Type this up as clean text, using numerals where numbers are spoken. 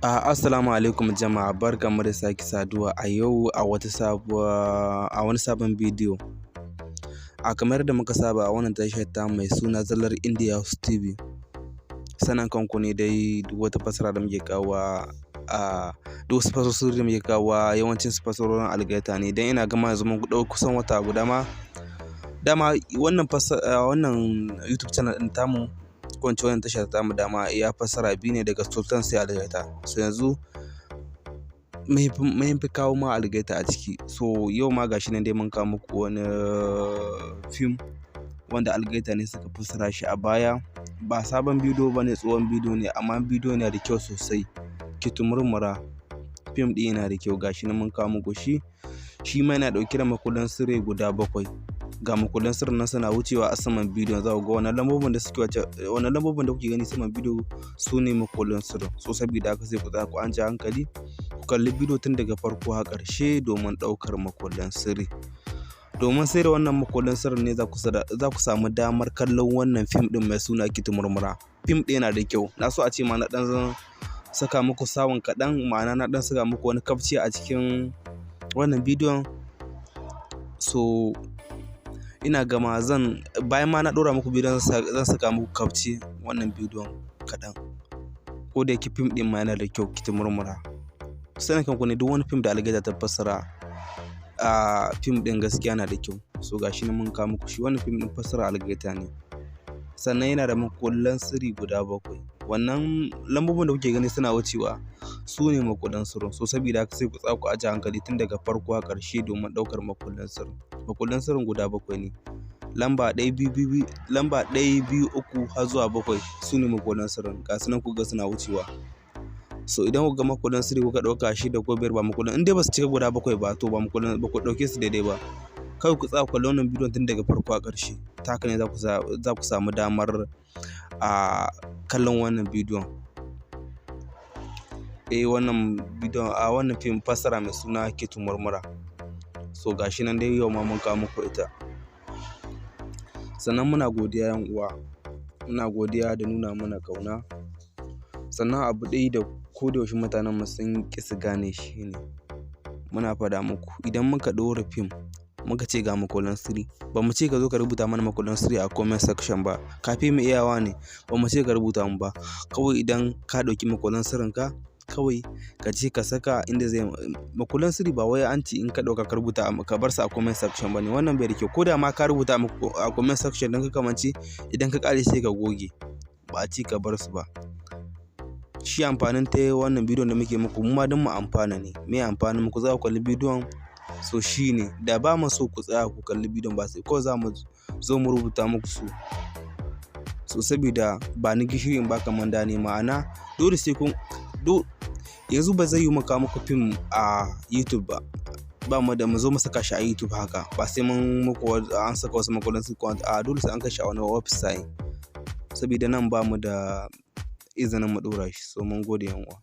Assalamu alaikum jama'a, barkanmu da sake saduwa a yau a wani sabon bidiyo. Kamar da muka saba a wannan tashar ta mai suna zallar India Hausa TV. Sanan kanku ne dai duk wata fasara da muke kawo duk wasu fasarori da muke kawo yawancin su fasarorin Algaita ne, dan ina gama yanzu mun ɗau kusan wata guda ma. Dama wannan YouTube channel ɗin tamu ko in ce wannan tashar tamu dama ya fassara biyu ne daga Sultan sai Algaita. So yanzu mun fi kawo ma Algaita a ciki. So yau ma gashi nan dai mun kawo muku wani fim wanda Algaita ne suka fassara shi a baya. Ba sabon bidiyo bane, tsohon bidiyo ne, amma bidiyo yana da kyau sosai. Kitmurmura fim ɗin yana da kyau, gashi nan mun kawo muku shi ma yana ɗauke da makullan sirri guda 7. Ga makullan sirrin nan suna wucewa a saman bidiyon, za ku ga wannan lambobin da kuke gani saman bidiyo su ne makullan sirrin. So saboda haka sai ku tsaya ku anja hankali ku kalli bidiyo tun daga farko har ƙarshe domin ɗaukar makullan sirri. Domin sai da wannan makullan sirrin ne za ku samu damar kallon wannan fim ɗin mai suna kitmurmura. Fim ɗin yana da kyau, na so a ce ma na ɗan saka muku sawun kaɗan, ma'ana na ɗan saka muku wani kafce a cikin wannan bidiyon. So ina gama bayan ma na ɗora muku bidiyon zan saka muku kafce wannan bidiyon kaɗan, ko da yake fim ɗin ma yana da kyau kitmurmura. Sanin kanku ne duk wani fim da Algaita ta fassara fim ɗin gaskiya na da kyau. So gashi nan mun kawo muku shi, wannan fim ɗin fassara Algaita ne, sannan yana da makullan sirri guda 7. Wannan lambobin da kuke gani suna wucewa su ne makullan sirrin. So saboda haka sai ku tsaya ku aje hankali tun daga farko har ƙarshe domin ɗaukar makullan sirrin. Makullan sirrin guda 7 ne, lamba 1 2 3 har zuwa 7 su ne makullan sirrin. Ga su nan ku ga suna wucewa. So idan ku ga makullan sirri kuka ɗauka 6 ko 5 ba makullan, in dai ba su cika guda 7 ba to ba makullan, ba ku ɗauke su daidai ba. Kawai ku tsaya ku kalli wannan bidiyon tun daga farko a ƙarshe, ta haka ne za ku samu damar kallon wannan bidiyon. Wannan bidiyon wannan fim fassara mai suna kitmurmura. So gashi nan dai yau ma mun kawo muku ita. Sannan muna godiya yan uwa, muna godiya da nuna mana ƙauna. Sannan abu ɗaya da kodayaushe mutanen mu sun ƙi su gane shi ne, muna faɗa muku idan muka ɗora fim muka ce ga makullan sirri, ba mu ce ka zo ka rubuta mana makullan sirri a comment section ba, kafi mu iyawa ne, ba mu ce ka rubuta mu ba. Kawai idan ka ɗauki makullan sirrin ka, kawai ka je ka saka inda zai makullan sirri. Ba wai an ce in ka ɗauka ka rubuta ka bar su a comment section ba ne, wannan bai da kyau. Ko da ma ka rubuta a comment section don ka kamance, idan ka ƙare sai ka goge, ba a ce ka bar su ba. Shi amfanin ta wannan bidiyon da muke muku, mu ma don mu amfana ne. Me amfanin muku za ku kalli bidiyon? So shi ne, da ba mu so ku tsaya ku kalli bidiyon ba sai ko za mu zo mu rubuta muku su. So saboda ba ni gishiri in ba ka manda ne, ma'ana dole sai kun yanzu ba zai yi mu kawo muku fim a YouTube ba mu da mu zo mu saka shi a YouTube haka, ba sai mun muku an saka wasu makullan su dole sai an kashe a wani website, saboda nan ba mu da izinin mu ɗora shi. So mun gode yan uwa.